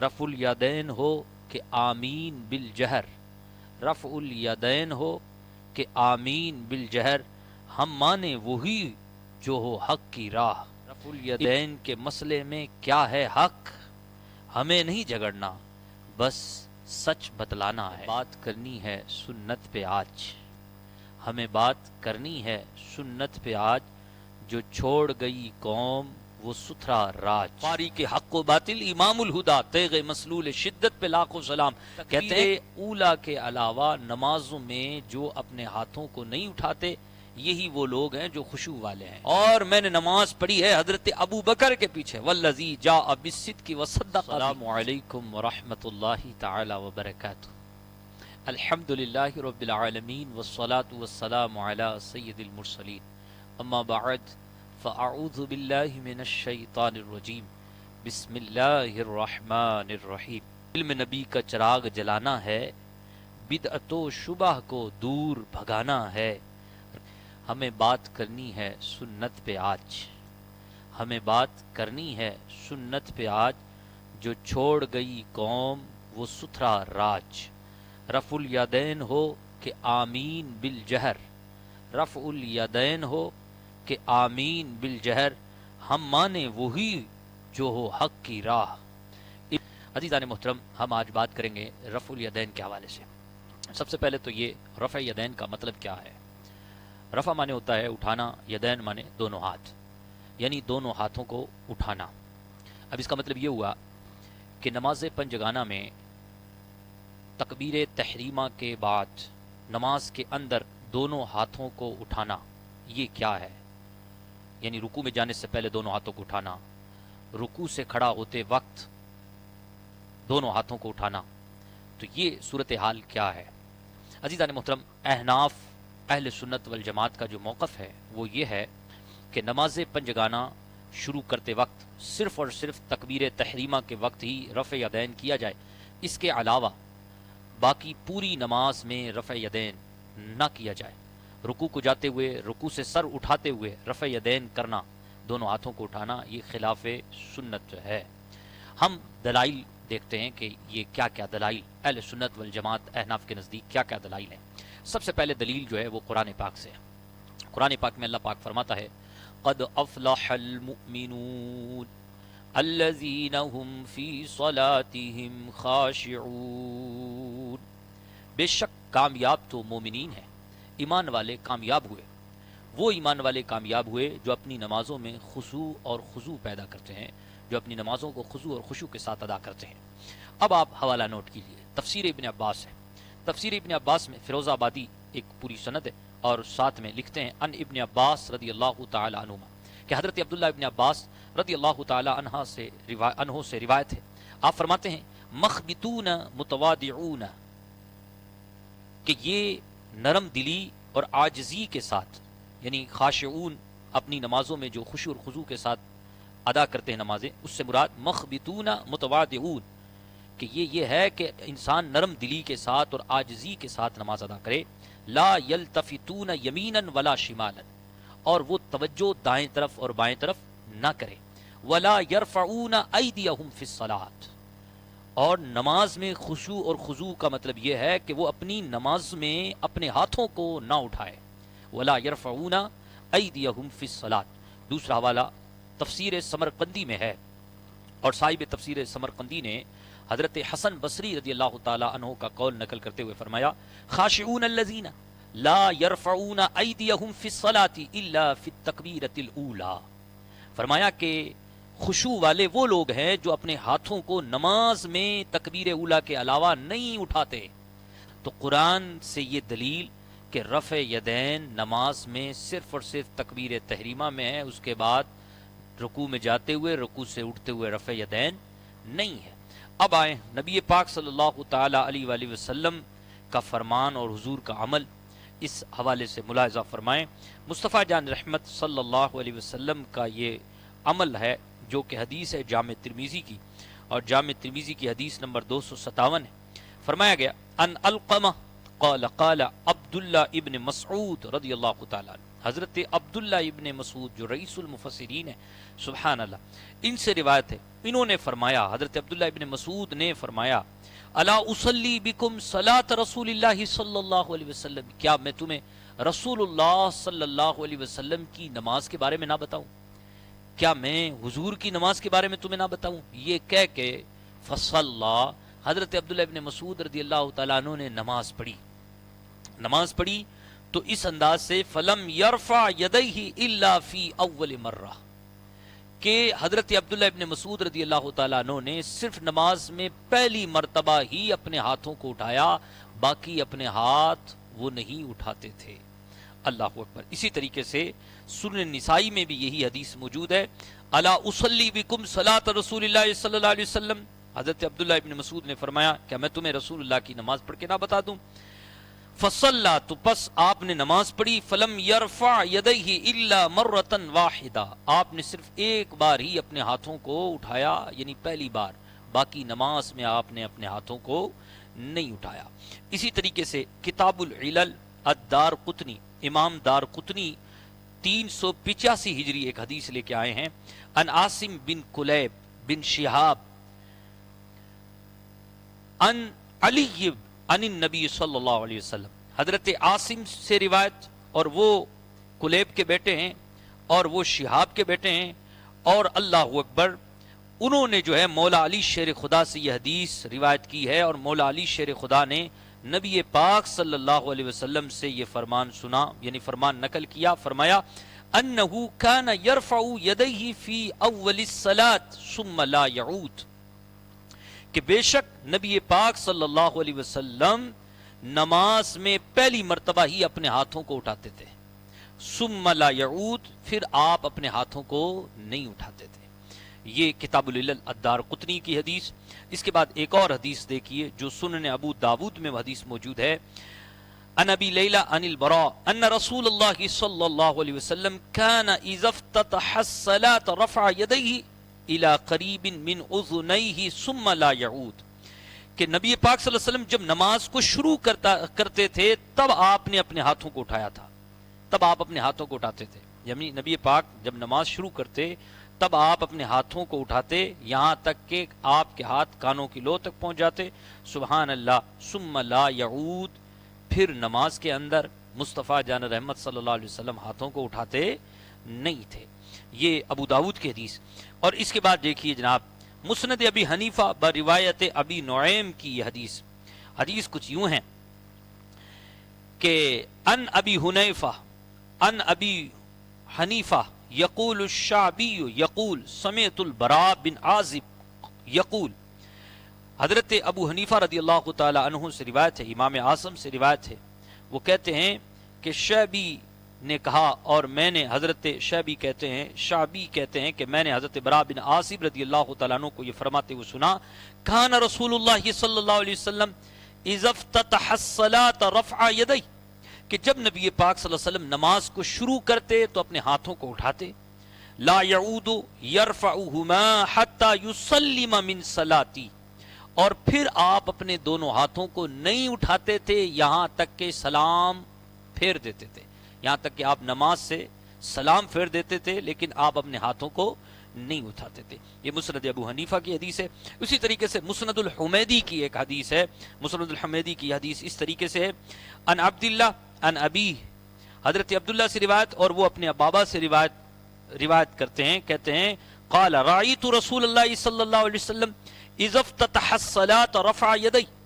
رفع الیدین ہو کہ آمین بالجہر، رفع الیدین ہو کہ آمین بالجہر، ہم مانے وہی جو ہو حق کی راہ۔ رفع الیدین کے مسئلے میں کیا ہے حق، ہمیں نہیں جھگڑنا، بس سچ بتلانا ہے۔ بات کرنی ہے سنت پہ آج، ہمیں بات کرنی ہے سنت پہ آج، جو چھوڑ گئی قوم وہ ستھرا راج۔ فاری کے حق و باطل امام الہدا، تیغ مسلول شدت پہ لاکھوں سلام۔ کہتے ہیں اولا کے علاوہ نمازوں میں جو اپنے ہاتھوں کو نہیں اٹھاتے، یہی وہ لوگ ہیں جو خشوع والے ہیں۔ اور میں نے نماز پڑھی ہے حضرت ابو بکر کے پیچھے، والذی جاء بالصدق وصدق۔ السلام علیکم ورحمۃ اللہ تعالی وبرکاتہ۔ الحمدللہ رب العالمین والصلاة والسلام علی سید المرسلین، اما بعد فاعوذ باللہ من الشیطان الرجیم، بسم اللہ الرحمن الرحیم۔ علم نبی کا چراغ جلانا ہے، بدعت و شبہ کو دور بھگانا ہے۔ ہمیں بات کرنی ہے سنت پہ آج، ہمیں بات کرنی ہے سنت پہ آج، جو چھوڑ گئی قوم وہ ستھرا راج۔ رفع الیدین ہو کہ آمین بالجہر، رفع الیدین ہو کہ آمین بالجہر، ہم مانے وہی جو ہو حق کی راہ۔ عزیزان محترم، ہم آج بات کریں گے رفع الیدین کے حوالے سے۔ سب سے پہلے تو یہ رفع یدین کا مطلب کیا ہے۔ رفع مانے ہوتا ہے اٹھانا، یدین مانے دونوں ہاتھ، یعنی دونوں ہاتھوں کو اٹھانا۔ اب اس کا مطلب یہ ہوا کہ نماز پنجگانہ میں تکبیر تحریمہ کے بعد نماز کے اندر دونوں ہاتھوں کو اٹھانا، یہ کیا ہے؟ یعنی رکوع میں جانے سے پہلے دونوں ہاتھوں کو اٹھانا، رکوع سے کھڑا ہوتے وقت دونوں ہاتھوں کو اٹھانا، تو یہ صورتحال کیا ہے؟ عزیزان محترم، احناف اہل سنت والجماعت کا جو موقف ہے وہ یہ ہے کہ نماز پنجگانہ شروع کرتے وقت صرف اور صرف تکبیر تحریمہ کے وقت ہی رفع یدین کیا جائے، اس کے علاوہ باقی پوری نماز میں رفع یدین نہ کیا جائے۔ رکوع کو جاتے ہوئے، رکوع سے سر اٹھاتے ہوئے رفع یدین کرنا، دونوں ہاتھوں کو اٹھانا، یہ خلاف سنت ہے۔ ہم دلائل دیکھتے ہیں کہ یہ کیا کیا دلائل اہل سنت والجماعت احناف کے نزدیک کیا کیا دلائل ہیں۔ سب سے پہلے دلیل جو ہے وہ قرآن پاک سے ہے۔ قرآن پاک میں اللہ پاک فرماتا ہے قد افلح المؤمنون الذین هم فی صلاتهم خاشعون، بے شک کامیاب تو مومنین ہیں، ایمان والے کامیاب ہوئے، وہ ایمان والے کامیاب ہوئے جو اپنی نمازوں میں خضوع اور خضوع پیدا کرتے ہیں، جو اپنی نمازوں کو خضوع اور خشوع کے ساتھ ادا کرتے ہیں۔ اب آپ حوالہ نوٹ کیجئے، تفسیر ابن عباس ہے۔ تفسیر ابن عباس میں فیروز آبادی ایک پوری سند ہے، اور ساتھ میں لکھتے ہیں ان ابن عباس رضی اللہ تعالی عنہما، کہ حضرت عبداللہ ابن عباس رضی اللہ تعالی عنہ سے روایت ہے، آپ فرماتے ہیں مخبتون متواضعون، کہ یہ نرم دلی اور عاجزی کے ساتھ، یعنی خاشعون اپنی نمازوں میں جو خشوع اور خضوع کے ساتھ ادا کرتے ہیں نمازیں، اس سے مراد مخبتون متواضعون، کہ یہ ہے کہ انسان نرم دلی کے ساتھ اور عاجزی کے ساتھ نماز ادا کرے۔ لا یلتفتون یمینا ولا شمالا، اور وہ توجہ دائیں طرف اور بائیں طرف نہ کرے۔ ولا یرفعون ایدیہم فی الصلاۃ، اور نماز میں خشوع اور خضوع کا مطلب یہ ہے کہ وہ اپنی نماز میں اپنے ہاتھوں کو نہ اٹھائے۔ ولا یرفعون ایدیہم فی الصلاۃ۔ دوسرا حوالہ تفسیر سمرقندی میں ہے، اور صاحب تفسیر سمرقندی نے حضرت حسن بصری رضی اللہ تعالی عنہ کا قول نقل کرتے ہوئے فرمایا خاشعون الذین لا یرفعون ایدیہم فی الصلاۃ الا فی التکبیرۃ الاولی، فرمایا کہ خشوع والے وہ لوگ ہیں جو اپنے ہاتھوں کو نماز میں تکبیر اولی کے علاوہ نہیں اٹھاتے۔ تو قرآن سے یہ دلیل کہ رفع یدین نماز میں صرف اور صرف تکبیر تحریمہ میں ہے، اس کے بعد رکوع میں جاتے ہوئے، رکوع سے اٹھتے ہوئے رفع یدین نہیں ہے۔ اب آئیں نبی پاک صلی اللہ تعالی علیہ وآلہ وسلم کا فرمان اور حضور کا عمل، اس حوالے سے ملاحظہ فرمائیں۔ مصطفیٰ جان رحمت صلی اللہ علیہ وسلم کا یہ عمل ہے جو کہ حدیث ہے جامع ترمذی کی، اور جامع ترمذی کی حدیث نمبر 257 ہے۔ فرمایا گیا ان القمہ قال قال عبداللہ ابن مسعود رضی اللہ تعالی عنہ، حضرت عبداللہ ابن مسعود جو رئیس المفسرین ہیں، سبحان اللہ، ان سے روایت ہے، انہوں نے فرمایا، حضرت عبداللہ ابن مسعود نے فرمایا، الا اصلی بکم صلاۃ رسول اللہ صلی اللہ علیہ وسلم، کیا میں تمہیں رسول اللہ صلی اللہ علیہ وسلم کی نماز کے بارے میں نہ بتاؤں، کیا میں حضور کی نماز کے بارے میں تمہیں نہ بتاؤں؟ یہ کہہ کے فصلی، حضرت عبداللہ ابن مسعود رضی اللہ تعالیٰ عنہ نے نماز پڑھی تو اس انداز سے فلم یرفع یدیہ الا فی اول مرہ، کہ حضرت عبداللہ ابن مسعود رضی اللہ تعالیٰ عنہ نے صرف نماز میں پہلی مرتبہ ہی اپنے ہاتھوں کو اٹھایا، باقی اپنے ہاتھ وہ نہیں اٹھاتے تھے۔ اللہ اکبر۔ اسی طریقے سے سنن نسائی میں بھی یہی حدیث موجود ہے، الا اصلی بکم صلاۃ رسول اللہ صلی اللہ علیہ وسلم، حضرت عبداللہ ابن مسعود نے فرمایا کیا میں تمہیں رسول اللہ کی نماز پڑھ کے نہ بتا دوں؟ فصلى، تو پس آپ نے نماز پڑھی، فلم یرفع یدیہ الا مرۃ واحدہ، آپ نے صرف ایک بار ہی اپنے ہاتھوں کو اٹھایا، یعنی پہلی بار، باقی نماز میں آپ نے اپنے ہاتھوں کو نہیں اٹھایا۔ اسی طریقے سے کتاب العلل الدار قطنی، امام دار قطنی 385 ہجری ایک حدیث لے کے آئے ہیں، ان عاصم بن کلیب بن شہاب ان علی ان النبی صلی اللہ علیہ وسلم، حضرت عاصم سے روایت، اور وہ کلیب کے بیٹے ہیں اور وہ شہاب کے بیٹے ہیں، اور اللہ اکبر، انہوں نے جو ہے مولا علی شیر خدا سے یہ حدیث روایت کی ہے، اور مولا علی شیر خدا نے نبی پاک صلی اللہ علیہ وسلم سے یہ فرمان سنا، یعنی فرمان نقل کیا، فرمایا انہو کان یرفع یدیہ فی اول الصلاۃ ثم لا یعود، کہ بے شک نبی پاک صلی اللہ علیہ وسلم نماز میں پہلی مرتبہ ہی اپنے ہاتھوں کو اٹھاتے تھے، ثم لا یعود، پھر آپ اپنے ہاتھوں کو نہیں اٹھاتے تھے۔ یہ کتاب العلل الدار قطنی کی حدیث۔ اس کے بعد ایک اور حدیث دیکھیے جو سنن ابو داود میں حدیث موجود ہے، ان ابی لیلى عن البراء ان رسول اللہ صلی اللہ علیہ وسلم كان اذا افتتح الصلاة رفع يديه الى قریب من اذنیہ ثم لا یعود، کہ نبی پاک صلی اللہ علیہ وسلم جب نماز کو شروع کرتے تھے تب آپ نے اپنے ہاتھوں کو اٹھایا تھا، تب آپ اپنے ہاتھوں کو اٹھاتے تھے، یعنی نبی پاک جب نماز شروع کرتے تب آپ اپنے ہاتھوں کو اٹھاتے یہاں تک کہ آپ کے ہاتھ کانوں کی لو تک پہنچ جاتے، سبحان اللہ، ثم لا یعود، پھر نماز کے اندر مصطفیٰ جان رحمت صلی اللہ علیہ وسلم ہاتھوں کو اٹھاتے نہیں تھے۔ یہ ابو داود کی حدیث۔ اور اس کے بعد دیکھیے جناب مسند ابی حنیفہ بروایت ابی نعیم کی یہ حدیث کچھ یوں ہیں کہ ان ابی حنیفہ ان ابی حنیفہ یقول الشعبی یقول سمعت البراء بن عازب یقول، حضرت ابو حنیفہ رضی اللہ تعالی عنہ سے روایت ہے، امام اعظم سے روایت ہے، وہ کہتے ہیں کہ شعبی نے کہا، اور میں نے حضرت شعبی کہتے ہیں کہ میں نے حضرت براء بن عازب رضی اللہ تعالیٰ عنہ کو یہ فرماتے ہوئے سنا، کان رسول اللہ صلی اللہ علیہ وسلم اذا افتتح الصلاة رفع یدیہ، کہ جب نبی پاک صلی اللہ علیہ وسلم نماز کو شروع کرتے تو اپنے ہاتھوں کو اٹھاتے، لا یعود یرفعہما حتی یسلم من صلاتی، اور پھر آپ اپنے دونوں ہاتھوں کو نہیں اٹھاتے تھے یہاں تک کہ سلام پھیر دیتے تھے، یہاں تک کہ آپ نماز سے سلام پھیر دیتے تھے لیکن آپ اپنے ہاتھوں کو نہیں اٹھاتے تھے۔ یہ مسند ابو حنیفہ کی حدیث ہے۔ اسی طریقے سے مسند الحمیدی کی ایک حدیث ہے، مسند الحمیدی کی حدیث اس طریقے سے ہے، ان عبداللہ ان ابی، حضرت عبداللہ سے روایت اور وہ اپنے بابا سے روایت کرتے ہیں، کہتے ہیں قال رأیت رسول اللہ صلی اللہ علیہ وسلم اذا افتتح الصلاة رفع یدیہ،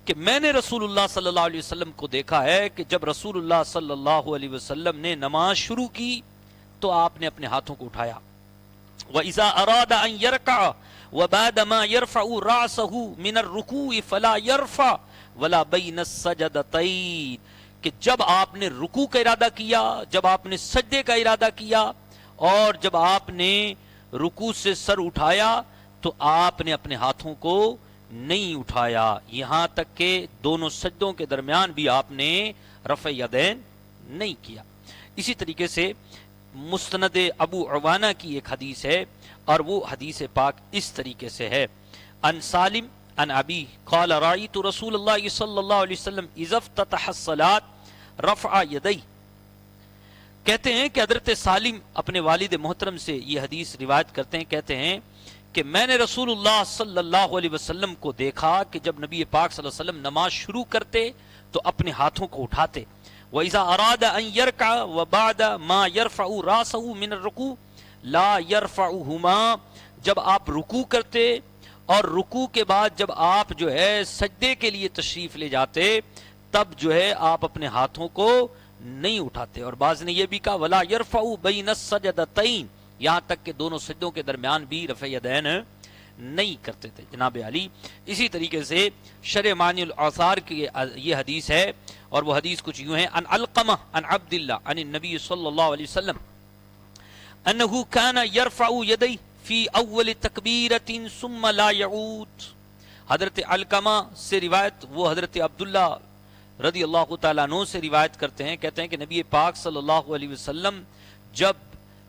کہ میں نے رسول اللہ صلی اللہ علیہ وسلم کو دیکھا ہے کہ جب رسول اللہ صلی اللہ علیہ وسلم نے نماز شروع کی تو آپ نے اپنے ہاتھوں کو اٹھایا، وَإِذَا أَرَادَ أَن يَرْكَعَ وَبَعْدَ مَا يَرْفَعُ رَأْسَهُ مِنَ الرُّكُوعِ فَلَا يَرْفَعُ وَلَا بَيْنَ السَّجْدَتَيْنِ، کہ جب آپ نے رکوع کا ارادہ کیا، جب آپ نے سجدے کا ارادہ کیا، اور جب آپ نے رکوع سے سر اٹھایا تو آپ نے اپنے ہاتھوں کو نہیں اٹھایا، یہاں تک کہ دونوں سجدوں کے درمیان بھی آپ نے رفع یدین نہیں کیا۔ اسی طریقے سے مستند ابو عوانہ کی ایک حدیث ہے اور وہ حدیث پاک اس طریقے سے ہے، ان سالم ان ابی قال رأیت رسول اللہ صلی اللہ علیہ وسلم اذا افتتح الصلاة رفع یدیہ، کہتے ہیں کہ حضرت سالم اپنے والد محترم سے یہ حدیث روایت کرتے ہیں، کہتے ہیں کہ میں نے رسول اللہ صلی اللہ علیہ وسلم کو دیکھا کہ جب نبی پاک صلی اللہ علیہ وسلم نماز شروع کرتے تو اپنے ہاتھوں کو اٹھاتے، وَإِذَا أَرَادَ أَن يَرْكَعَ وَبَعْدَ مَا يَرْفَعُ رَأْسَهُ مِنَ الرُّكُوعِ لَا يَرْفَعُهُمَا، جب آپ رکوع کرتے اور رکوع کے بعد جب آپ جو ہے سجدے کے لیے تشریف لے جاتے تب جو ہے آپ اپنے ہاتھوں کو نہیں اٹھاتے، اور بعض نے یہ بھی کہا وَلَا يَرْفَعُ بَيْنَ السَّجْدَتَيْنِ، یہاں تک کہ دونوں سجدوں کے درمیان بھی رفع یدین نہیں کرتے تھے جناب علی۔ اسی طریقے سے شرح معنی الاثار کی یہ حدیث ہے، اور وہ حدیث کچھ یوں ہے، ان علقمہ عن عبداللہ عن النبی صلی اللہ علیہ وسلم انہو کان یرفع یدی فی اول تکبیرت ثم لا یعود۔ حضرت علقمہ سے روایت، وہ حضرت عبداللہ رضی اللہ تعالیٰ عنہ سے روایت کرتے ہیں، کہتے ہیں کہ نبی پاک صلی اللہ علیہ وسلم جب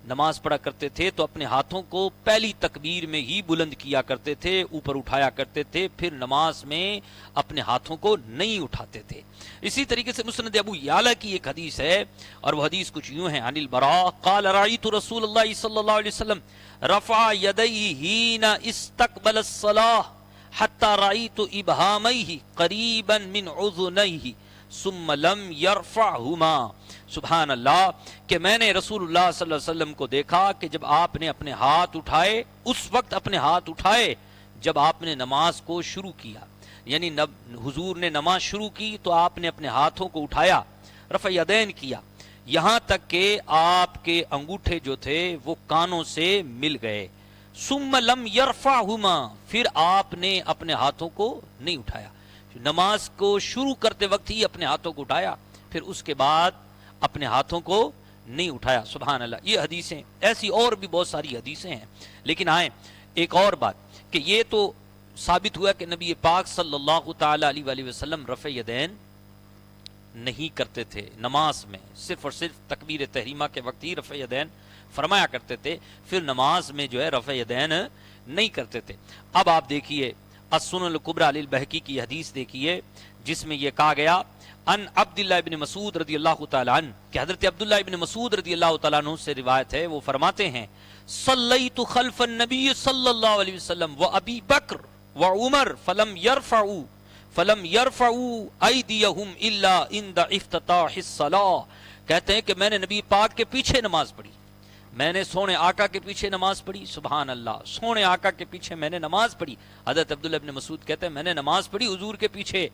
نماز پڑھا کرتے تھے تو اپنے ہاتھوں کو پہلی تکبیر میں ہی بلند کیا کرتے تھے، اوپر اٹھایا کرتے تھے، پھر نماز میں اپنے ہاتھوں کو نہیں اٹھاتے تھے۔ اسی طریقے سے مسند ابو یعلا کی ایک حدیث ہے، اور وہ حدیث کچھ یوں ہے، عن البراء قال رأیت رسول اللہ صلی اللہ علیہ وسلم رفع یدیہ حین استقبل الصلاة حتی رأیت ابہامیہ قریبا من اذنیہ ثم لم یرفعہما۔ سبحان اللہ، کہ میں نے رسول اللہ صلی اللہ علیہ وسلم کو دیکھا کہ جب آپ نے اپنے ہاتھ اٹھائے، اس وقت اپنے ہاتھ اٹھائے جب آپ نے نماز کو شروع کیا، یعنی حضور نے نماز شروع کی تو آپ نے اپنے ہاتھوں کو اٹھایا، رفع یدین کیا، یہاں تک کہ آپ کے انگوٹھے جو تھے وہ کانوں سے مل گئے۔ ثم لم یرفعہما، پھر آپ نے اپنے ہاتھوں کو نہیں اٹھایا، نماز کو شروع کرتے وقت ہی اپنے ہاتھوں کو اٹھایا، پھر اس کے بعد اپنے ہاتھوں کو نہیں اٹھایا۔ سبحان اللہ، یہ حدیثیں ایسی اور بھی بہت ساری حدیثیں ہیں، لیکن آئیں ایک اور بات کہ یہ تو ثابت ہوا کہ نبی پاک صلی اللہ تعالی علیہ وآلہ وسلم رفع یدین نہیں کرتے تھے نماز میں، صرف اور صرف تکبیر تحریمہ کے وقت ہی رفع یدین فرمایا کرتے تھے، پھر نماز میں جو ہے رفع یدین نہیں کرتے تھے۔ اب آپ دیکھیے السنن الکبریٰ للبہقی کی حدیث دیکھیے، جس میں یہ کہا گیا ان عبداللہ ابن مسعود رضی اللہ تعالیٰ عنہ، کہ حضرت عبداللہ ابن مسعود رضی اللہ تعالیٰ عنہ سے روایت ہے، وہ فرماتے ہیں صلیت خلف النبی صلی اللہ علیہ وسلم و ابی بکر و عمر فلم یرفعوا ایدیہم الا عند افتتاح الصلاۃ، کہتے ہیں کہ میں نے نبی پاک کے پیچھے نماز پڑھی، میں نے سونے آقا کے پیچھے نماز پڑھی، سبحان اللہ، سونے آقا کے پیچھے میں نے نماز پڑھی۔ حضرت عبداللہ ابن مسعود کہتے ہیں میں نے نماز پڑھی حضور کے پیچھے،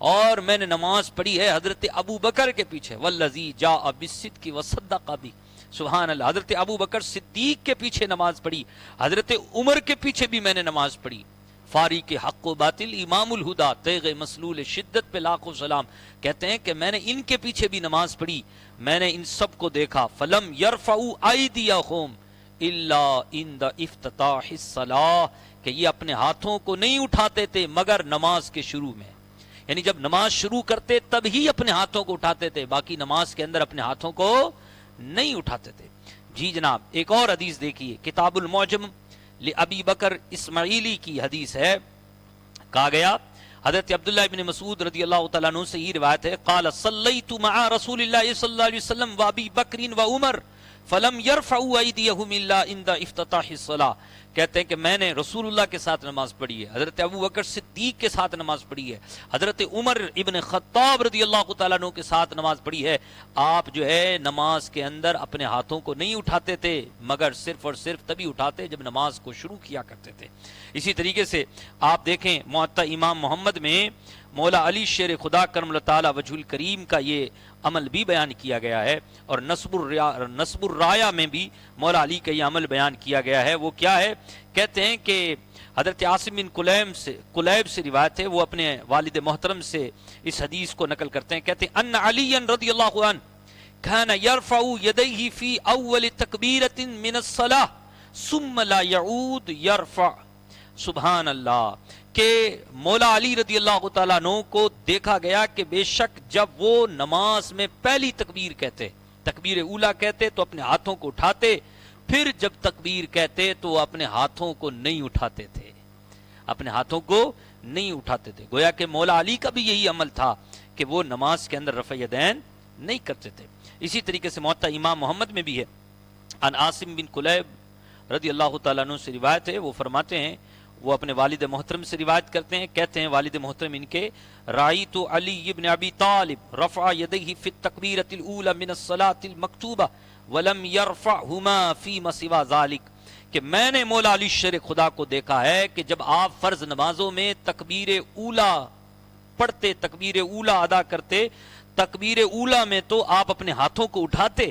اور میں نے نماز پڑھی ہے حضرت ابو بکر کے پیچھے، والذی جاء بالصدق وصدق بہ، سبحان اللہ، حضرت ابو بکر صدیق کے پیچھے نماز پڑھی، حضرت عمر کے پیچھے بھی میں نے نماز پڑھی۔ فاریق حق و باطل امام الہدا تیغ مسلول شدت پہ لاکھوں سلام، کہتے ہیں کہ میں نے ان کے پیچھے بھی نماز پڑھی، میں نے ان سب کو دیکھا، فلم یرفعوا ایدیہم الا عند افتتاح الصلاۃ، کہ یہ اپنے ہاتھوں کو نہیں اٹھاتے تھے مگر نماز کے شروع میں، یعنی جب نماز شروع کرتے تب ہی اپنے ہاتھوں کو اٹھاتے تھے، باقی نماز کے اندر اپنے ہاتھوں کو نہیں اٹھاتے تھے۔ جی جناب، ایک اور حدیث دیکھیے، کتاب المعجم لابی بکر اسماعیلی کی حدیث ہے، کہا گیا حضرت عبداللہ ابن مسعود رضی اللہ تعالیٰ عنہ سے یہ روایت ہے، قال صلیت مع رسول اللہ صلی اللہ علیہ وسلم و ابی بکر و عمر فلم یرفعوا ایدیہم الا عند افتتاح الصلاۃ، کہتے ہیں کہ میں نے رسول اللہ کے ساتھ نماز پڑھی ہے، حضرت ابو بکر صدیق کے ساتھ نماز پڑھی ہے، حضرت عمر ابن خطاب رضی اللہ تعالیٰ عنہ کے ساتھ نماز پڑھی ہے، آپ جو ہے نماز کے اندر اپنے ہاتھوں کو نہیں اٹھاتے تھے مگر صرف اور صرف تبھی اٹھاتے جب نماز کو شروع کیا کرتے تھے۔ اسی طریقے سے آپ دیکھیں معطا امام محمد میں مولا علی شیر خدا کرم اللہ تعالی وجہ الکریم کا یہ عمل بھی بیان کیا گیا ہے، اور نصب الرایا میں بھی مولا علی کا یہ عمل بیان کیا گیا ہے۔ وہ کیا ہے؟ کہتے ہیں کہ حضرت عاصم بن کلیب سے روایت ہے، وہ اپنے والد محترم سے اس حدیث کو نقل کرتے ہیں، کہتے ہیں ان علی رضی اللہ عنہ كان يرفع يديه في اول تکبیرۃ من الصلاۃ ثم لا يعود يرفع، سبحان اللہ، کہ مولا علی رضی اللہ تعالیٰ عنہ کو دیکھا گیا کہ بے شک جب وہ نماز میں پہلی تکبیر کہتے، تکبیر اولا کہتے تو اپنے ہاتھوں کو اٹھاتے، پھر جب تکبیر کہتے تو وہ اپنے ہاتھوں کو نہیں اٹھاتے تھے، اپنے ہاتھوں کو نہیں اٹھاتے تھے۔ گویا کہ مولا علی کا بھی یہی عمل تھا کہ وہ نماز کے اندر رفع یدین نہیں کرتے تھے۔ اسی طریقے سے موطا امام محمد میں بھی ہے، عن عاصم بن کلیب رضی اللہ تعالیٰ عنہ سے روایت ہے، وہ فرماتے ہیں، وہ اپنے والد محترم سے روایت کرتے ہیں، کہتے ہیں والد محترم ان کے، رأیت علی بن ابی طالب رفع یدیہ فی التکبیرۃ الاولی من الصلاۃ المکتوبہ ولم یرفعہما فیما سوا ذلک، کہ میں نے مولا علی شیر خدا کو دیکھا ہے کہ جب آپ فرض نمازوں میں تکبیر اولا پڑھتے، تکبیر اولا ادا کرتے، تکبیر اولا میں تو آپ اپنے ہاتھوں کو اٹھاتے،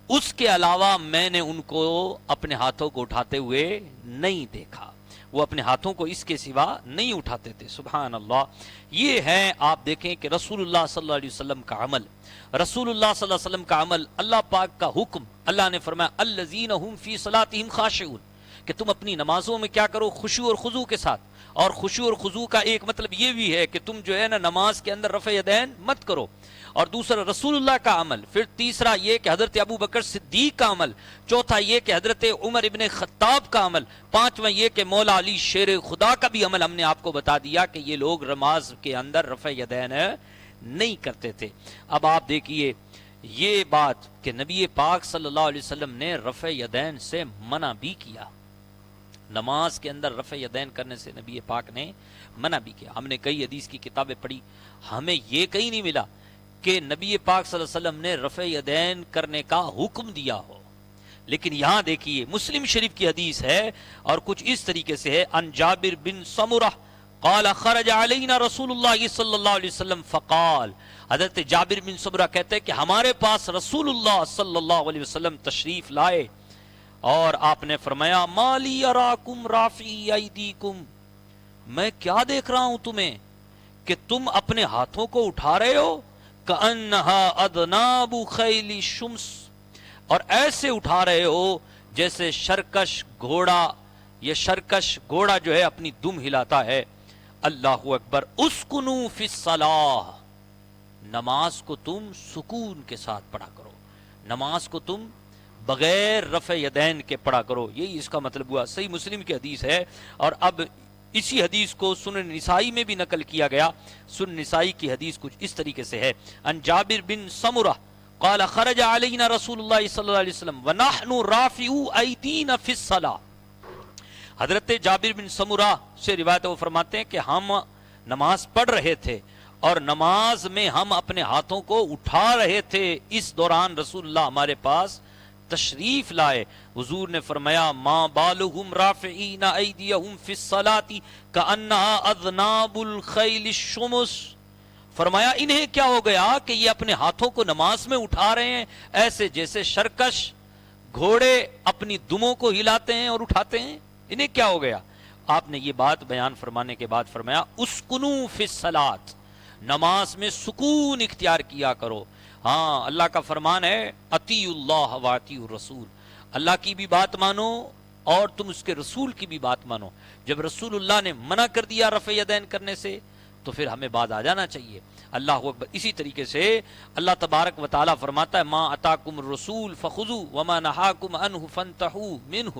اس کے علاوہ میں نے ان کو اپنے ہاتھوں کو اٹھاتے ہوئے نہیں دیکھا، وہ اپنے ہاتھوں کو اس کے سوا نہیں اٹھاتے تھے۔ سبحان اللہ، یہ ہے، آپ دیکھیں کہ رسول اللہ صلی اللہ علیہ وسلم کا عمل، رسول اللہ صلی اللہ علیہ وسلم کا عمل، اللہ پاک کا حکم، اللہ نے فرمایا الذین هم فی صلاتہم خاشعون، کہ تم اپنی نمازوں میں کیا کرو، خشوع اور خضوع کے ساتھ، اور خشوع اور خضوع کا ایک مطلب یہ بھی ہے کہ تم جو ہے نا نماز کے اندر رفع یدین مت کرو، اور دوسرا رسول اللہ کا عمل، پھر تیسرا یہ کہ حضرت ابو بکر صدیق کا عمل، چوتھا یہ کہ حضرت عمر ابن خطاب کا عمل، پانچواں یہ کہ مولا علی شیر خدا کا بھی عمل ہم نے آپ کو بتا دیا کہ یہ لوگ نماز کے اندر رفع یدین نہیں کرتے تھے۔ اب آپ دیکھیے یہ بات کہ نبی پاک صلی اللہ علیہ وسلم نے رفع یدین سے منع بھی کیا، نماز کے اندر رفع یدین کرنے سے نبی پاک نے منع بھی کیا۔ ہم نے کئی حدیث کی کتابیں پڑھی، ہمیں یہ کہیں نہیں ملا کہ نبی پاک صلی اللہ علیہ وسلم نے رفع یدین کرنے کا حکم دیا ہو، لیکن یہاں دیکھیے مسلم شریف کی حدیث ہے اور کچھ اس طریقے سے ہے، ان جابر بن سمرہ قال خرج علینا رسول اللہ صلی اللہ علیہ وسلم فقال، حضرت جابر بن سمرہ کہتے ہیں کہ ہمارے پاس رسول اللہ صلی اللہ علیہ وسلم تشریف لائے اور آپ نے فرمایا ما لی اراکم رافعی ایدیکم، میں کیا دیکھ رہا ہوں تمہیں کہ تم اپنے ہاتھوں کو اٹھا رہے ہو، کأنہا ادناب خیل الشمس، اور ایسے اٹھا رہے ہو جیسے شرکش گھوڑا، یہ شرکش گھوڑا جو ہے اپنی دم ہلاتا ہے۔ اللہ اکبر، اسکنو فی الصلاۃ، نماز کو تم سکون کے ساتھ پڑھا کرو، نماز کو تم بغیر رفع یدین کے پڑھا کرو، یہی اس کا مطلب ہوا۔ صحیح مسلم کی حدیث ہے، اور اب اسی حدیث کو سنن نسائی میں بھی نقل کیا گیا، سنن نسائی کی حدیث کچھ اس طریقے سے ہے، ان جابر بن سمرہ قال خرج علینا رسول اللہ صلی اللہ علیہ وسلم ونحن رافعو ایدینا فی الصلاۃ، حضرت جابر بن سمرہ سے روایت وہ فرماتے ہیں کہ ہم نماز پڑھ رہے تھے اور نماز میں ہم اپنے ہاتھوں کو اٹھا رہے تھے، اس دوران رسول اللہ ہمارے پاس تشریف لائے، حضور نے فرمایا ما بالہم رافعین ایدیہم فی الصلاۃ کأنہا اذناب الخیل الشمس، فرمایا انہیں کیا ہو گیا کہ یہ اپنے ہاتھوں کو نماز میں اٹھا رہے ہیں ایسے جیسے شرکش گھوڑے اپنی دموں کو ہلاتے ہیں اور اٹھاتے ہیں، انہیں کیا ہو گیا؟ آپ نے یہ بات بیان فرمانے کے بعد فرمایا اسکنو فی الصلاۃ، نماز میں سکون اختیار کیا کرو۔ ہاں، اللہ کا فرمان ہے اطیعوا اللہ و اطیعوا الرسول، اللہ کی بھی بات مانو اور تم اس کے رسول کی بھی بات مانو۔ جب رسول اللہ نے منع کر دیا رفع یدین کرنے سے تو پھر ہمیں باز آ جانا چاہیے۔ اللہ اکبر۔ اسی طریقے سے اللہ تبارک و تعالیٰ فرماتا ہے ما اتاکم الرسول فخذوا وما نہاکم عنہ فانتہوا منہ،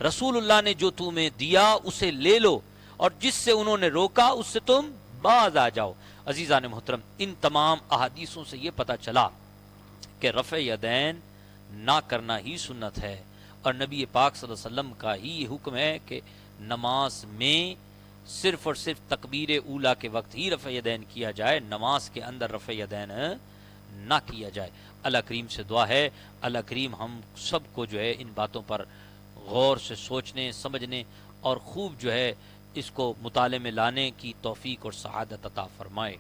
رسول اللہ نے جو تمہیں دیا اسے لے لو اور جس سے انہوں نے روکا اس سے تم باز آ جاؤ۔ عزیزان محترم، ان تمام احادیثوں سے یہ پتہ چلا کہ رفع یدین نہ کرنا ہی سنت ہے، اور نبی پاک صلی اللہ علیہ وسلم کا ہی یہ حکم ہے کہ نماز میں صرف اور صرف تکبیر اولا کے وقت ہی رفع یدین کیا جائے، نماز کے اندر رفع یدین نہ کیا جائے۔ اللہ کریم سے دعا ہے اللہ کریم ہم سب کو جو ہے ان باتوں پر غور سے سوچنے، سمجھنے اور خوب جو ہے اس کو مطالعے میں لانے کی توفیق اور سعادت عطا فرمائے۔